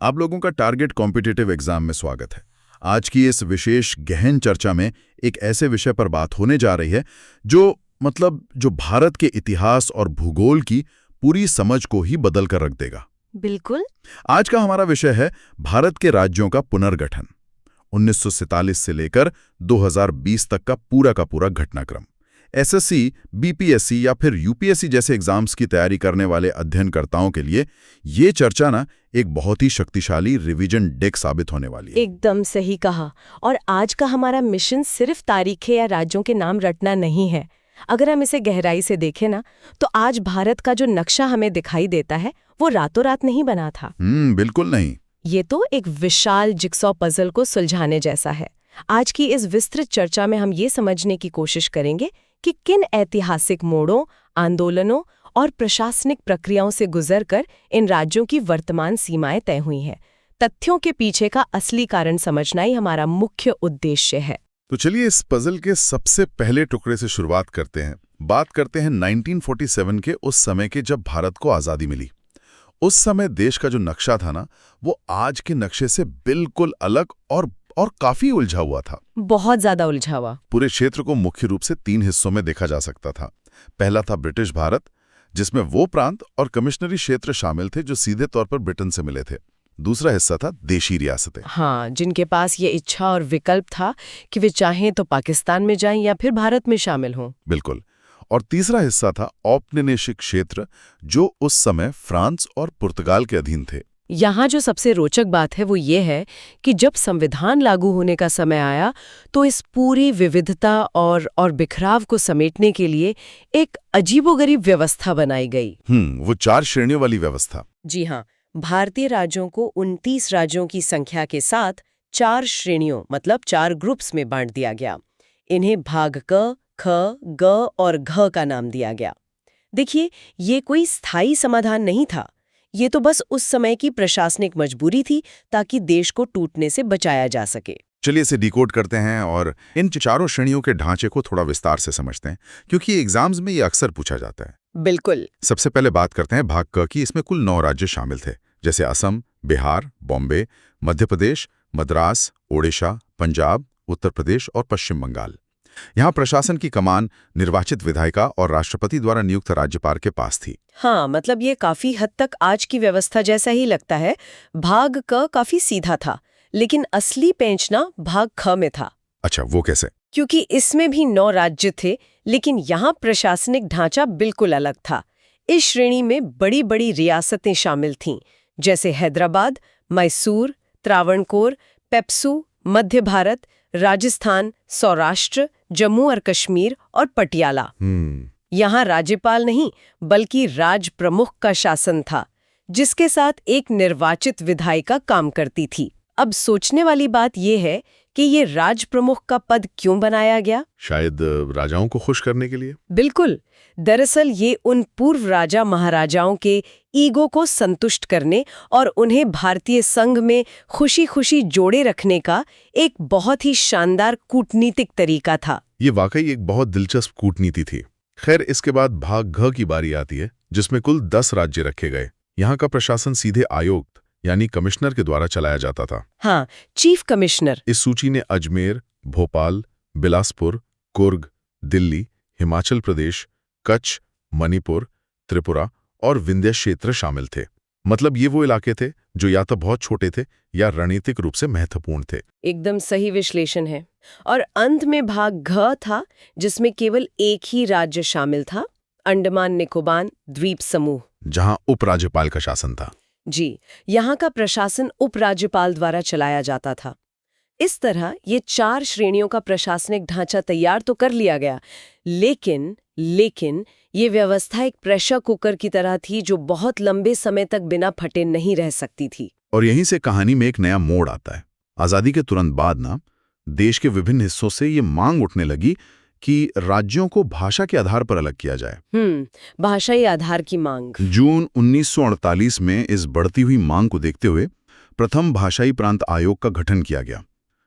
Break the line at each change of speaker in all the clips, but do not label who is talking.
आप लोगों का टारगेट कॉम्पिटिटिव एग्जाम में स्वागत है। आज की इस विशेष गहन चर्चा में एक ऐसे विषय पर बात होने जा रही है जो भारत के इतिहास और भूगोल की पूरी समझ को ही बदल कर रख देगा।
बिल्कुल।
आज का हमारा विषय है भारत के राज्यों का पुनर्गठन, 1947 से लेकर 2020 तक का पूरा घटनाक्रम। एसएससी, बीपीएससी या फिर यूपीएससी जैसे एग्जाम्स की तैयारी करने वाले अध्ययनकर्ताओं के लिए ये चर्चा एक बहुत ही शक्तिशाली रिवीजन डेक साबित होने वाली है।
एकदम सही कहा। और आज का हमारा मिशन सिर्फ तारीखें या राज्यों के नाम रटना नहीं है। अगर हम इसे गहराई से देखें ना, तो आज भारत का जो नक्शा हमें दिखाई देता है वो रातों रात नहीं बना था।
बिल्कुल नहीं।
ये तो एक विशाल जिक्सॉ पजल को सुलझाने जैसा है। आज की इस विस्तृत चर्चा में हम ये समझने की कोशिश करेंगे कि किन ऐतिहासिक मोड़ों, आंदोलनों और प्रशासनिक प्रक्रियाओं से गुजरकर इन राज्यों की वर्तमान सीमाएं तय हुई हैं। तथ्यों के पीछे का असली कारण समझना ही हमारा मुख्य उद्देश्य है।
तो चलिए इस पजल के सबसे पहले टुकड़े से शुरुआत करते हैं। बात करते हैं 1947 के उस समय के जब भारत को आज़ादी मिली। उस समय देश का जो नक्शा था ना, वो आज के नक्शे से बिल्कुल अलग और काफी उलझा हुआ था।
बहुत ज्यादा उलझा हुआ।
पूरे क्षेत्र को मुख्य रूप से 3 हिस्सों में देखा जा सकता था। पहला था ब्रिटिश भारत, जिसमें वो प्रांत और कमिश्नरी क्षेत्र शामिल थे जो सीधे तौर पर ब्रिटेन से मिले थे। दूसरा हिस्सा था देशी रियासतें।
हाँ, जिनके पास ये इच्छा और विकल्प था कि वे चाहें तो पाकिस्तान में जाएं या फिर भारत में शामिल हों।
बिल्कुल। और तीसरा हिस्सा था औपनिवेशिक क्षेत्र, जो उस समय फ्रांस और पुर्तगाल के अधीन थे।
यहाँ जो सबसे रोचक बात है वो ये है कि जब संविधान लागू होने का समय आया तो इस पूरी विविधता और बिखराव को समेटने के लिए एक अजीबोगरीब व्यवस्था बनाई गई।
वो 4 श्रेणियों वाली व्यवस्था।
जी हाँ, भारतीय राज्यों को 29 राज्यों की संख्या के साथ 4 श्रेणियों मतलब 4 ग्रुप्स में बांट दिया गया। इन्हें भाग क, ख, ग और घ का नाम दिया गया। देखिए, ये कोई स्थायी समाधान नहीं था। ये तो बस उस समय की प्रशासनिक मजबूरी थी ताकि देश को टूटने से बचाया जा सके।
चलिए इसे डिकोड करते हैं और इन 4 श्रेणियों के ढांचे को थोड़ा विस्तार से समझते हैं, क्योंकि एग्जाम्स में ये अक्सर पूछा जाता है।
बिल्कुल।
सबसे पहले बात करते हैं भाग क की। इसमें कुल 9 राज्य शामिल थे, जैसे असम, बिहार, बॉम्बे, मध्य प्रदेश, मद्रास, ओडिशा, पंजाब, उत्तर प्रदेश और पश्चिम बंगाल। यहाँ प्रशासन की कमान निर्वाचित विधायिका और राष्ट्रपति द्वारा नियुक्त राज्यपाल के पास थी।
हाँ, मतलब ये काफी हद तक आज की व्यवस्था जैसा ही लगता है। भाग क काफी सीधा था, लेकिन असली पेंचना भाग ख में था।
अच्छा, वो कैसे?
क्योंकि इसमें भी 9 राज्य थे, लेकिन यहाँ प्रशासनिक ढांचा बिल्कुल अलग था। इस श्रेणी में बड़ी बड़ी रियासतें शामिल थीं, जैसे हैदराबाद, मैसूर, त्रावणकोर, पेप्सू, मध्य भारत, राजस्थान, सौराष्ट्र, जम्मू और कश्मीर और पटियाला। यहाँ राज्यपाल नहीं बल्कि राज प्रमुख का शासन था, जिसके साथ एक निर्वाचित विधायिका काम करती थी। अब सोचने वाली बात यह है कि ये राज प्रमुख का पद क्यों बनाया गया?
शायद राजाओं को खुश करने के लिए।
बिल्कुल। दरअसल ये उन पूर्व राजा महाराजाओं के ईगो को संतुष्ट करने और उन्हें भारतीय संघ में खुशी खुशी जोड़े रखने का एक बहुत ही शानदार कूटनीतिक तरीका था।
ये वाकई एक बहुत दिलचस्प कूटनीति थी। खैर, इसके बाद भाग घ की बारी आती है, जिसमें कुल 10 राज्य रखे गए। यहाँ का प्रशासन सीधे आयुक्त यानी कमिश्नर के द्वारा चलाया जाता था।
हाँ, चीफ कमिश्नर।
इस सूची ने अजमेर, भोपाल, बिलासपुर, कुर्ग, दिल्ली, हिमाचल प्रदेश, कच्छ, मणिपुर, त्रिपुरा और विंध्य क्षेत्र शामिल थे। मतलब ये वो इलाके थे जो या तो बहुत छोटे थे या रणनीतिक रूप से महत्वपूर्ण थे।
एकदम सही विश्लेषण है। और अंत में भाग घ था, जिसमें केवल एक ही राज्य शामिल था, अंडमान निकोबार द्वीप समूह,
जहां उपराज्यपाल का शासन था।
जी, यहाँ का प्रशासन उपराज्यपाल द्वारा चलाया जाता था। इस तरह ये 4 श्रेणियों का प्रशासनिक ढांचा तैयार तो कर लिया गया, लेकिन ये व्यवस्था एक प्रेशर कुकर की तरह थी जो बहुत लंबे समय तक बिना फटे नहीं रह सकती थी।
और यहीं से कहानी में एक नया मोड़ आता है। आजादी के तुरंत बाद देश के विभिन्न हिस्सों से ये मांग उठने लगी कि राज्यों को भाषा के आधार पर अलग किया जाए।
भाषाई आधार की मांग।
जून 1948 में इस बढ़ती हुई मांग को देखते हुए प्रथम भाषाई प्रांत आयोग का गठन किया गया,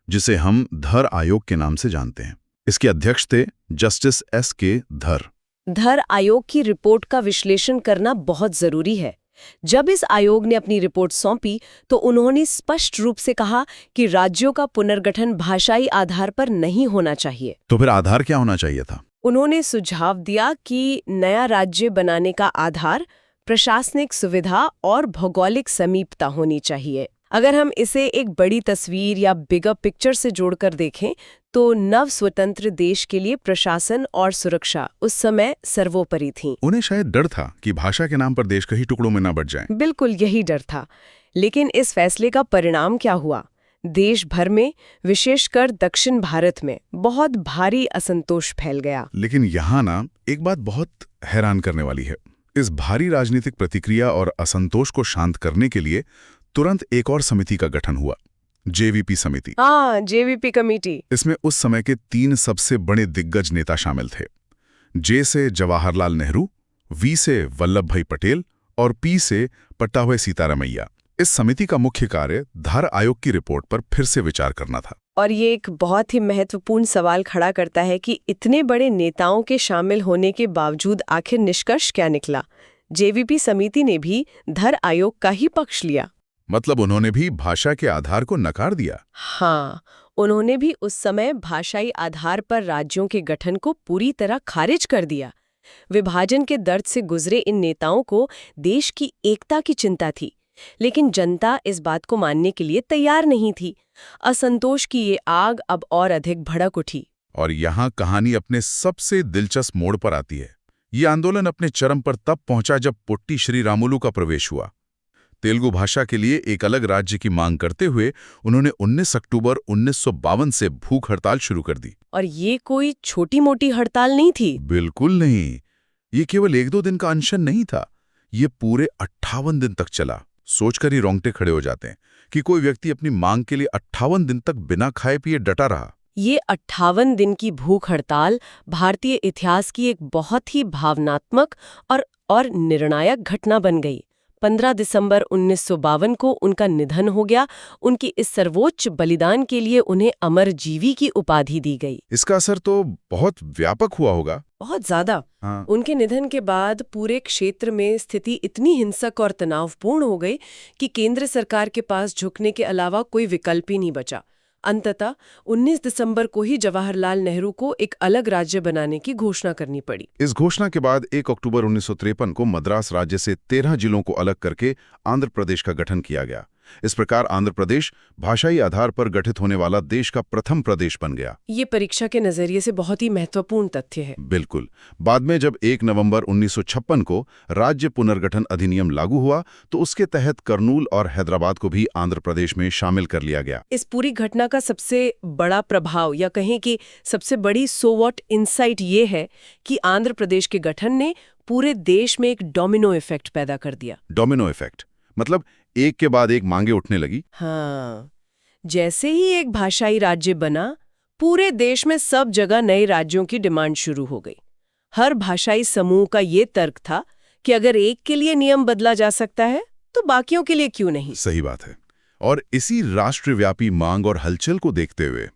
जिसे हम धर आयोग के नाम से जानते हैं। इसके अध्यक्ष थे जस्टिस एस के धर।
धर आयोग की रिपोर्ट का विश्लेषण करना बहुत जरूरी है। जब इस आयोग ने अपनी रिपोर्ट सौंपी तो उन्होंने स्पष्ट रूप से कहा कि राज्यों का पुनर्गठन भाषाई आधार पर नहीं होना चाहिए।
तो फिर आधार क्या होना चाहिए था?
उन्होंने सुझाव दिया कि नया राज्य बनाने का आधार प्रशासनिक सुविधा और भौगोलिक समीपता होनी चाहिए। अगर हम इसे एक बड़ी तस्वीर या बिगर पिक्चर से जोड़कर देखें तो नव स्वतंत्र देश के लिए प्रशासन और सुरक्षा उस समय सर्वोपरि थीं।
उन्हें शायद डर था कि भाषा के नाम पर देश कई टुकड़ों में न बट जाए।
बिल्कुल यही डर था। लेकिन इस फैसले का परिणाम क्या हुआ? देश भर में, विशेषकर दक्षिण भारत में, बहुत भारी असंतोष फैल गया।
लेकिन यहाँ ना एक बात बहुत हैरान करने वाली है। इस भारी राजनीतिक प्रतिक्रिया और असंतोष को शांत करने के लिए तुरंत एक और समिति का गठन हुआ, जेवीपी समिति।
हाँ, जेवीपी कमेटी।
इसमें उस समय के 3 सबसे बड़े दिग्गज नेता शामिल थे। जे से जवाहरलाल नेहरू, वी से वल्लभ भाई पटेल और पी से पट्टाभे सीतारामैया। इस समिति का मुख्य कार्य धार आयोग की रिपोर्ट पर फिर से विचार करना था।
और ये एक बहुत ही महत्वपूर्ण सवाल खड़ा करता है कि इतने बड़े नेताओं के शामिल होने के बावजूद आखिर निष्कर्ष क्या निकला? जेवीपी समिति ने भी धर आयोग का ही पक्ष लिया।
मतलब उन्होंने भी भाषा के आधार को नकार दिया।
हाँ, उन्होंने भी उस समय भाषाई आधार पर राज्यों के गठन को पूरी तरह खारिज कर दिया। विभाजन के दर्द से गुजरे इन नेताओं को देश की एकता की चिंता थी, लेकिन जनता इस बात को मानने के लिए तैयार नहीं थी। असंतोष की ये आग अब और अधिक भड़क उठी।
और यहाँ कहानी अपने सबसे दिलचस्प मोड़ पर आती है। ये आंदोलन अपने चरम पर तब पहुंचा जब पोट्टी श्रीरामुलु का प्रवेश हुआ। तेलुगु भाषा के लिए एक अलग राज्य की मांग करते हुए उन्होंने 19 अक्टूबर 1952 से भूख हड़ताल शुरू कर दी।
और ये कोई छोटी-मोटी हड़ताल नहीं थी।
बिल्कुल नहीं। ये केवल 1-2 दिन का अनशन नहीं था। ये पूरे 58 दिन तक चला। सोचकर ही रोंगटे खड़े हो जाते हैं कि कोई व्यक्ति अपनी मांग के लिए 58 दिन तक बिना खाए पिए डटा रहा।
ये 58 दिन की भूख हड़ताल भारतीय इतिहास की एक बहुत ही भावनात्मक और निर्णायक घटना बन गई। 15 दिसंबर 1952 को उनका निधन हो गया। उनकी इस सर्वोच्च बलिदान के लिए उन्हें अमरजीवी की उपाधि दी गई।
इसका असर तो बहुत व्यापक हुआ होगा।
बहुत ज्यादा।
हाँ।
उनके निधन के बाद पूरे क्षेत्र में स्थिति इतनी हिंसक और तनावपूर्ण हो गई कि केंद्र सरकार के पास झुकने के अलावा कोई विकल्प ही नहीं बचा। अंततः 19 दिसंबर को ही जवाहरलाल नेहरू को एक अलग राज्य बनाने की घोषणा करनी पड़ी।
इस घोषणा के बाद 1 अक्टूबर 1953 को मद्रास राज्य से 13 जिलों को अलग करके आंध्र प्रदेश का गठन किया गया। इस प्रकार आंध्र प्रदेश भाषाई आधार पर गठित होने वाला देश का प्रथम प्रदेश बन गया।
ये परीक्षा के नजरिए से बहुत ही महत्वपूर्ण तथ्य है।
बिल्कुल। बाद में जब 1 नवंबर 1956 को राज्य पुनर्गठन अधिनियम लागू हुआ तो उसके तहत कर्नूल और हैदराबाद को भी आंध्र प्रदेश में शामिल कर लिया गया।
इस पूरी घटना का सबसे बड़ा प्रभाव या कहें कि सबसे बड़ी सो व्हाट इनसाइट ये है कि आंध्र प्रदेश के गठन ने पूरे देश में एक डोमिनो इफेक्ट पैदा कर दिया।
डोमिनो इफेक्ट मतलब एक के बाद एक मांगे उठने लगी।
हाँ, जैसे ही एक भाषाई राज्य बना, पूरे देश में सब जगह नए राज्यों की डिमांड शुरू हो गई। हर भाषाई समूह का ये तर्क था कि अगर एक के लिए नियम बदला जा सकता है तो बाकियों के लिए क्यों नहीं।
सही बात है। और इसी राष्ट्रव्यापी मांग और हलचल को देखते हुए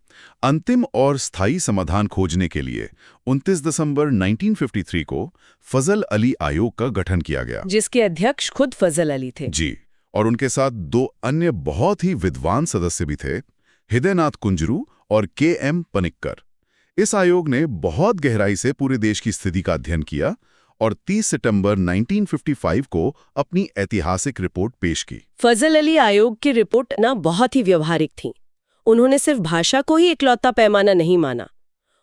अंतिम और स्थायी समाधान खोजने के लिए 29 दिसंबर 1953 को फजल अली आयोग का गठन किया गया,
जिसके अध्यक्ष खुद फजल अली थे।
जी। और उनके साथ 2 अन्य बहुत ही विद्वान सदस्य भी थे, हृदयनाथ कुंजरू और के.एम. पनिक्कर। इस आयोग ने बहुत गहराई से पूरे देश की स्थिति का अध्ययन किया और 30 सितंबर 1955 को अपनी ऐतिहासिक रिपोर्ट पेश की।
फजल अली आयोग की रिपोर्ट बहुत ही व्यवहारिक थी। उन्होंने सिर्फ भाषा को ही इकलौता पैमाना नहीं माना।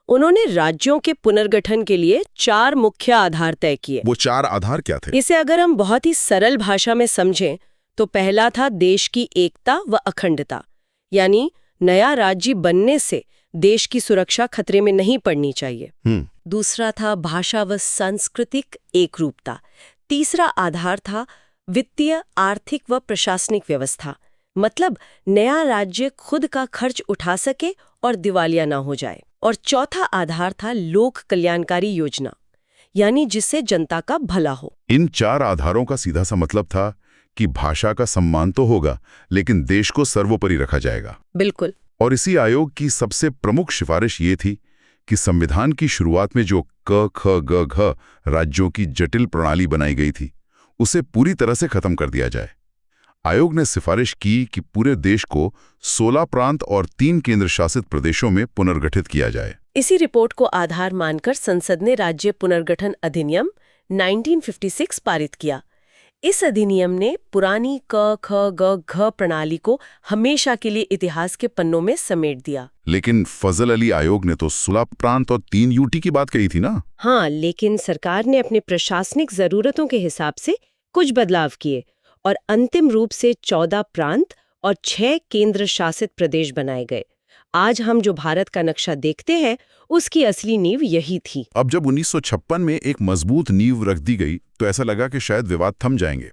उन्होंने राज्यों के पुनर्गठन के लिए 4 मुख्य आधार तय किए।
वो 4 आधार क्या थे?
इसे अगर हम बहुत ही सरल भाषा में समझें तो पहला था देश की एकता व अखंडता, यानी नया राज्य बनने से देश की सुरक्षा खतरे में नहीं पड़नी चाहिए। दूसरा था भाषा व सांस्कृतिक एकरूपता। तीसरा आधार था वित्तीय, आर्थिक व प्रशासनिक व्यवस्था, मतलब नया राज्य खुद का खर्च उठा सके और दिवालिया ना हो जाए। और चौथा आधार था लोक कल्याणकारी योजना, यानी जिससे जनता का भला हो।
इन 4 आधारों का सीधा सा मतलब था कि भाषा का सम्मान तो होगा, लेकिन देश को सर्वोपरि रखा जाएगा।
बिल्कुल।
और इसी आयोग की सबसे प्रमुख सिफारिश ये थी कि संविधान की शुरुआत में जो क, ख, ग, घ राज्यों की जटिल प्रणाली बनाई गई थी, उसे पूरी तरह से खत्म कर दिया जाए। आयोग ने सिफारिश की कि पूरे देश को 16 प्रांत और 3 केंद्र शासित प्रदेशों में पुनर्गठित किया जाए।
इसी रिपोर्ट को आधार मानकर संसद ने राज्य पुनर्गठन अधिनियम 1956 पारित किया। इस अधिनियम ने पुरानी क ख ग घ प्रणाली को हमेशा के लिए इतिहास के पन्नों में समेट दिया।
लेकिन फजल अली आयोग ने तो 16 प्रांत और 3 यूटी की बात कही थी ना।
हाँ, लेकिन सरकार ने अपने प्रशासनिक जरूरतों के हिसाब से कुछ बदलाव किए और अंतिम रूप से 14 प्रांत और 6 केंद्र शासित प्रदेश बनाए गए। आज हम जो भारत का नक्शा देखते हैं उसकी असली नींव यही थी।
अब जब 1956 में एक मजबूत नींव रख दी गई तो ऐसा लगा कि शायद विवाद थम जाएंगे।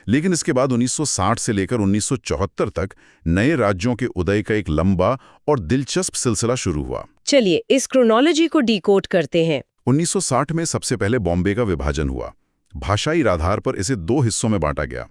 लेकिन इसके बाद 1960 से लेकर 1974 तक नए राज्यों के उदय का एक लंबा और दिलचस्प सिलसिला शुरू हुआ।
चलिए इस क्रोनोलॉजी को डिकोड करते हैं।
1960 में सबसे पहले बॉम्बे का विभाजन हुआ। भाषाई आधार पर इसे 2 हिस्सों में बांटा गया।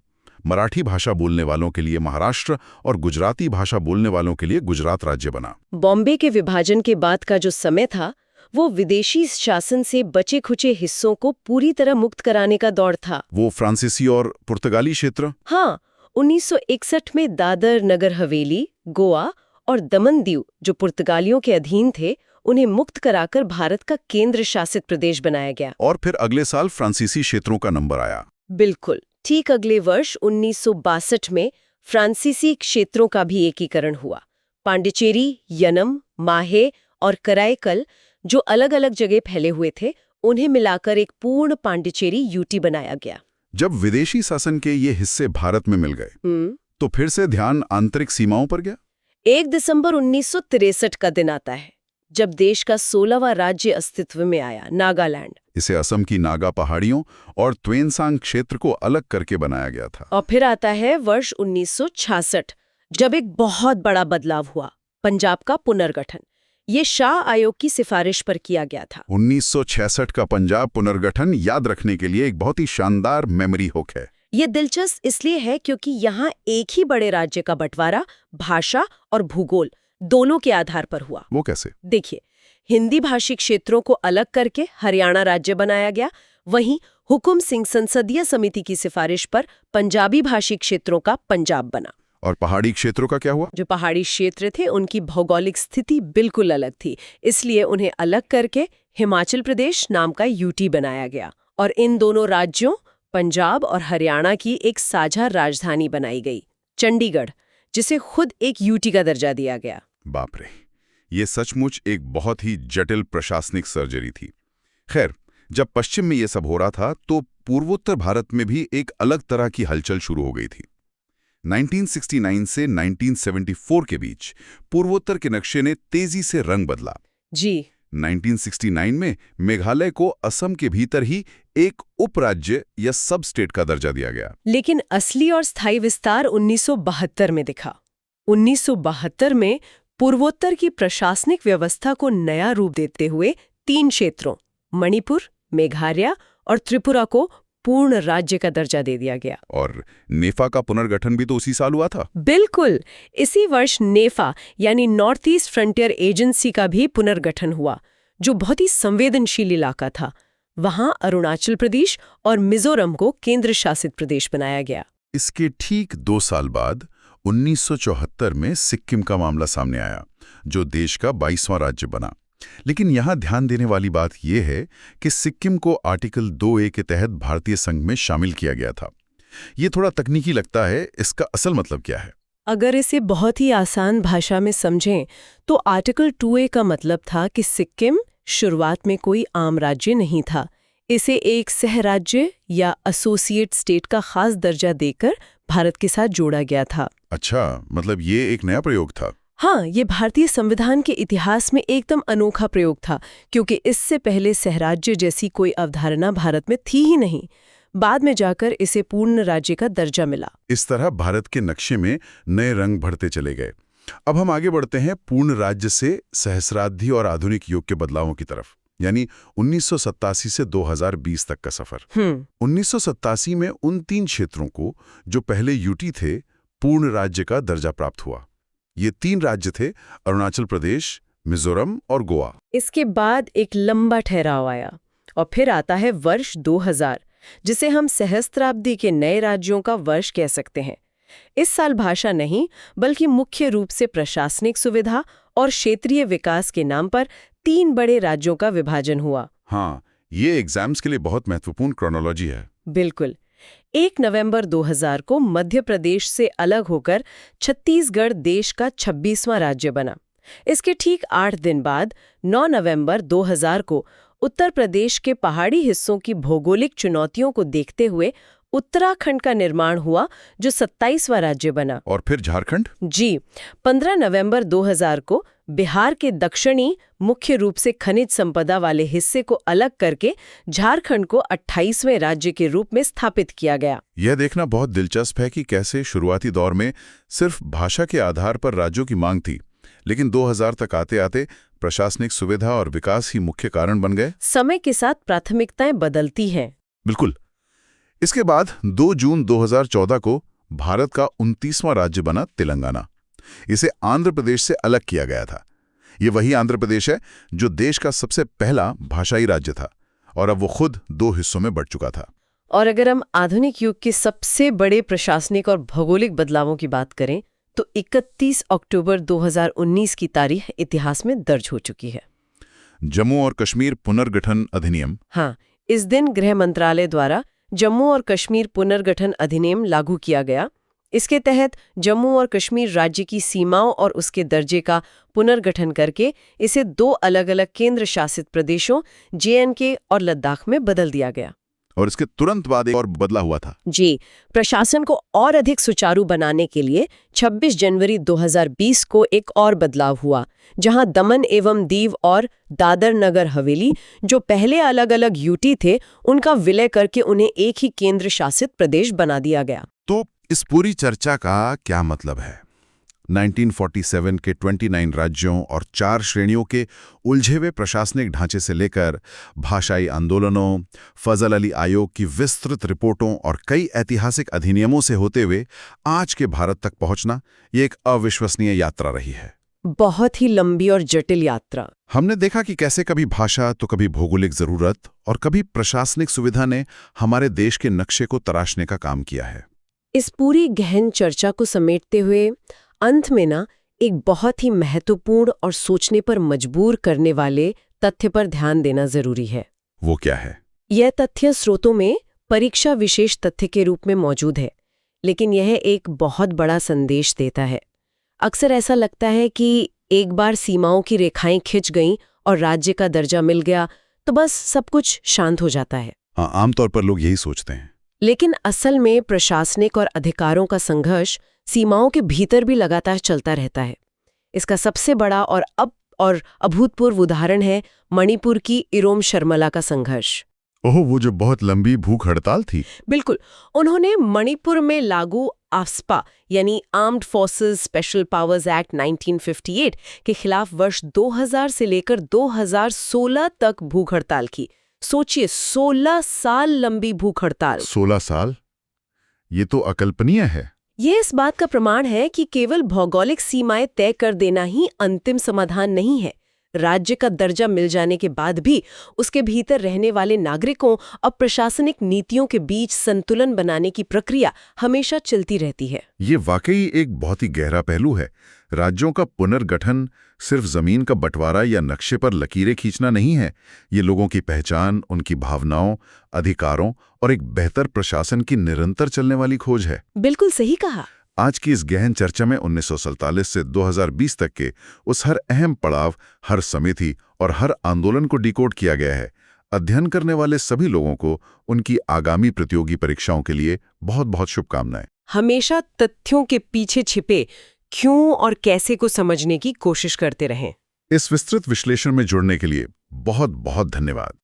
मराठी भाषा बोलने वालों के लिए महाराष्ट्र और गुजराती भाषा बोलने वालों के लिए गुजरात राज्य बना।
बॉम्बे के विभाजन के बाद का जो समय था वो विदेशी शासन से बचे खुचे हिस्सों को पूरी तरह मुक्त कराने का दौर था।
वो फ्रांसीसी और पुर्तगाली क्षेत्र।
हाँ, 1961 में दादर नगर हवेली, गोवा और दमन दीव जो पुर्तगालियों के अधीन थे उन्हें मुक्त कराकर भारत का केंद्र शासित प्रदेश बनाया गया।
और फिर अगले साल फ्रांसीसी क्षेत्रों का नंबर आया।
बिल्कुल ठीक अगले वर्ष 1962 में फ्रांसीसी क्षेत्रों का भी एकीकरण हुआ। पांडिचेरी, यनम, माहे और कराईकल जो अलग अलग जगह फैले हुए थे उन्हें मिलाकर एक पूर्ण पांडिचेरी यूटी बनाया गया।
जब विदेशी शासन के ये हिस्से भारत में मिल गए तो फिर से ध्यान आंतरिक सीमाओं पर गया।
1 दिसंबर 1963 का दिन आता है जब देश का 16वां राज्य अस्तित्व में आया, नागालैंड।
इसे असम की नागा पहाड़ियों और त्वेनसांग क्षेत्र को अलग करके बनाया गया था।
और फिर आता है वर्ष 1966 जब एक बहुत बड़ा बदलाव हुआ, पंजाब का पुनर्गठन। ये शाह आयोग की सिफारिश पर किया गया था।
1966 का पंजाब पुनर्गठन याद रखने के लिए एक बहुत ही शानदार मेमोरी हुक है।
ये दिलचस्प इसलिए है क्योंकि यहाँ एक ही बड़े राज्य का बंटवारा भाषा और भूगोल दोनों के आधार पर हुआ।
वो कैसे?
देखिए, हिंदी भाषी क्षेत्रों को अलग करके हरियाणा राज्य बनाया गया। वहीं हुकुम सिंह संसदीय समिति की सिफारिश पर पंजाबी भाषी क्षेत्रों का पंजाब बना।
और पहाड़ी क्षेत्रों का क्या हुआ?
जो पहाड़ी क्षेत्र थे उनकी भौगोलिक स्थिति बिल्कुल अलग थी, इसलिए उन्हें अलग करके हिमाचल प्रदेश नाम का यूटी बनाया गया। और इन दोनों राज्यों पंजाब और हरियाणा की एक साझा राजधानी बनाई गई, चंडीगढ़, जिसे खुद एक यूटी का दर्जा दिया गया।
बाप रे, ये सचमुच एक बहुत ही जटिल प्रशासनिक सर्जरी थी। खैर, जब पश्चिम में ये सब हो रहा था तो पूर्वोत्तर भारत में भी एक अलग तरह की हलचल शुरू हो गई थी। 1969 से 1974 के बीच पूर्वोत्तर के नक्शे ने तेजी से रंग बदला।
जी।
1969 में मेघालय को असम के भीतर ही एक उपराज्य या सब स्टेट का दर्जा दिया गया। लेकिन
असली और स्थायी विस्तार 1972 में दिखा। 1972 में पूर्वोत्तर की प्रशासनिक व्यवस्था को नया रूप देते हुए 3 क्षेत्रों मणिपुर, मेघालय और त्रिपुरा को पूर्ण राज्य का दर्जा दे दिया गया।
और नेफा का पुनर्गठन भी तो उसी साल हुआ था।
बिल्कुल, इसी वर्ष नेफा यानी नॉर्थ ईस्ट फ्रंटियर एजेंसी का भी पुनर्गठन हुआ, जो बहुत ही संवेदनशील इलाका था। वहां अरुणाचल प्रदेश और मिजोरम को केंद्र शासित प्रदेश बनाया गया।
इसके ठीक 2 साल बाद 1974 में सिक्किम का मामला सामने आया, जो देश का 22वां राज्य बना। लेकिन यहाँ ध्यान देने वाली बात यह है कि सिक्किम को आर्टिकल 2A के तहत भारतीय संघ में शामिल किया गया था। ये थोड़ा तकनीकी लगता है, इसका असल मतलब क्या है?
अगर इसे बहुत ही आसान भाषा में समझें तो आर्टिकल 2A का मतलब था कि सिक्किम शुरुआत में कोई आम राज्य नहीं था। इसे एक सह राज्य या एसोसिएट स्टेट का खास दर्जा देकर भारत के साथ जोड़ा गया था।
अच्छा, मतलब ये एक नया प्रयोग था।
हाँ, ये भारतीय संविधान के इतिहास में एकदम अनोखा प्रयोग था, क्योंकि इससे पहले सहराज्य जैसी कोई अवधारणा भारत में थी ही नहीं। बाद में जाकर इसे पूर्ण राज्य का दर्जा मिला।
इस तरह भारत के नक्शे में नए रंग भरते चले गए। अब हम आगे बढ़ते हैं पूर्ण राज्य से सहस्राब्दी और आधुनिक युग के बदलावों की तरफ, यानी 1987 से 2020 तक का सफर। 1987 में उन 3 क्षेत्रों को, जो पहले यूटी थे, पूर्ण राज्य का दर्जा प्राप्त हुआ। ये 3 राज्य थे अरुणाचल प्रदेश, मिजोरम और गोवा।
इसके बाद एक लंबा ठहराव आया और फिर आता है वर्ष 2000, जिसे हम सहस्त्राब्दी के नए राज्यों का वर्ष कह सकते हैं। इस साल भाषा नहीं, बल्कि मुख्य रूप से प्रशासनिक सुविधा और क्षेत्रीय विकास के नाम पर 3 बड़े राज्यों का विभाजन हुआ।
हाँ, ये एग्जाम्स के लिए बहुत महत्वपूर्ण क्रोनोलॉजी है।
बिल्कुल। 1 नवंबर 2000 को मध्य प्रदेश से अलग होकर छत्तीसगढ़ देश का 26वां राज्य बना। इसके ठीक 8 दिन बाद 9 नवंबर 2000 को उत्तर प्रदेश के पहाड़ी हिस्सों की भौगोलिक चुनौतियों को देखते हुए उत्तराखंड का निर्माण हुआ, जो 27वां राज्य बना।
और फिर झारखंड?
जी, 15 नवंबर 2000 को बिहार के दक्षिणी मुख्य रूप से खनिज संपदा वाले हिस्से को अलग करके झारखंड को 28वें राज्य के रूप में स्थापित किया गया।
यह देखना बहुत दिलचस्प है कि कैसे शुरुआती दौर में सिर्फ भाषा के आधार पर राज्यों की मांग थी, लेकिन 2000 तक आते आते प्रशासनिक सुविधा और विकास ही मुख्य कारण बन गए।
समय के साथ प्राथमिकताएं बदलती हैं।
बिल्कुल। इसके बाद 2 जून 2014 को भारत का 29वां राज्य बना तेलंगाना। इसे आंध्र प्रदेश से अलग किया गया था। ये वही आंध्र प्रदेश है जो देश का सबसे पहला भाषाई राज्य था, और अब वो खुद 2 हिस्सों में बढ़ चुका था।
और अगर हम आधुनिक युग के सबसे बड़े प्रशासनिक और भौगोलिक बदलावों की बात करें, तो 31 अक्टूबर 2019 की तारीख इतिहास में दर्ज हो चुकी है।
जम्मू और कश्मीर पुनर्गठन अधिनियम।
हाँ, इस दिन गृह मंत्रालय द्वारा जम्मू और कश्मीर पुनर्गठन अधिनियम लागू किया गया। इसके तहत जम्मू और कश्मीर राज्य की सीमाओं और उसके दर्जे का पुनर्गठन करके इसे 2 अलग-अलग केंद्र शासित प्रदेशों JNK और लद्दाख में बदल दिया गया।
और इसके तुरंत बाद एक और बदला हुआ था।
जी, प्रशासन को और अधिक सुचारू बनाने के लिए 26 जनवरी 2020 को एक और बदलाव हुआ, जहां दमन एवं दीव और दादर नगर हवेली, जो पहले अलग-अलग यूटी थे, उनका विलय करके उन्हें एक ही केंद्र शासित प्रदेश बना दिया गया।
तो इस पूरी चर्चा का क्या मतलब है? 1947 के 29 राज्यों और 4 श्रेणियों के उलझे हुए प्रशासनिक ढांचे से लेकर भाषाई आंदोलनों, फजल अली आयोग की विस्तृत रिपोर्टों और कई ऐतिहासिक अधिनियमों से होते हुए आज के भारत तक पहुंचना, ये एक अविश्वसनीय यात्रा रही है।
बहुत ही लंबी और जटिल यात्रा।
हमने देखा कि कैसे कभी भाषा तो कभी भौगोलिक जरूरत और कभी प्रशासनिक सुविधा ने हमारे देश के नक्शे को तराशने का काम किया है।
इस पूरी गहन चर्चा को समेटते हुए अंत में एक बहुत ही महत्वपूर्ण और सोचने पर मजबूर करने वाले तथ्य पर ध्यान देना जरूरी है।
वो क्या है?
यह तथ्य स्रोतों में परीक्षा विशेष तथ्य के रूप में मौजूद है, लेकिन यह एक बहुत बड़ा संदेश देता है। अक्सर ऐसा लगता है कि एक बार सीमाओं की रेखाएं खिंच गईं और राज्य का दर्जा मिल गया तो बस सब कुछ शांत हो जाता है।
हाँ, आमतौर पर लोग यही सोचते हैं।
लेकिन असल में प्रशासनिक और अधिकारों का संघर्ष सीमाओं के भीतर भी लगातार चलता रहता है। इसका सबसे बड़ा और अभूतपूर्व उदाहरण है मणिपुर की इरोम शर्मिला का संघर्ष।
ओह, वो जो बहुत लंबी भूख हड़ताल थी।
बिल्कुल। उन्होंने मणिपुर में लागू आफ्स्पा यानी armed forces special powers act 1958 के खिलाफ वर्ष 2000 से लेकर 2016 तक भूख हड़ताल की। सोचिए, 16 साल लंबी भूख हड़ताल।
16 साल? ये तो अकल्पनीय है।
ये इस बात का प्रमाण है कि केवल भौगोलिक सीमाएं तय कर देना ही अंतिम समाधान नहीं है। राज्य का दर्जा मिल जाने के बाद भी उसके भीतर रहने वाले नागरिकों और प्रशासनिक नीतियों के बीच संतुलन बनाने की प्रक्रिया हमेशा चलती रहती है।
ये वाकई एक बहुत ही गहरा पहलू है। राज्यों का पुनर्गठन सिर्फ जमीन का बंटवारा या नक्शे पर लकीरें खींचना नहीं है। ये लोगों की पहचान, उनकी भावनाओं, अधिकारों और एक बेहतर प्रशासन की निरंतर चलने वाली खोज है।
बिल्कुल सही कहा।
आज की इस गहन चर्चा में 1947 से 2020 तक के उस हर अहम पड़ाव, हर समिति और हर आंदोलन को डिकोड किया गया है। अध्ययन करने वाले सभी लोगों को उनकी आगामी प्रतियोगी परीक्षाओं के लिए बहुत बहुत शुभकामनाएं।
हमेशा तथ्यों के पीछे छिपे क्यों और कैसे को समझने की कोशिश करते रहें।
इस विस्तृत विश्लेषण में जुड़ने के लिए बहुत बहुत धन्यवाद।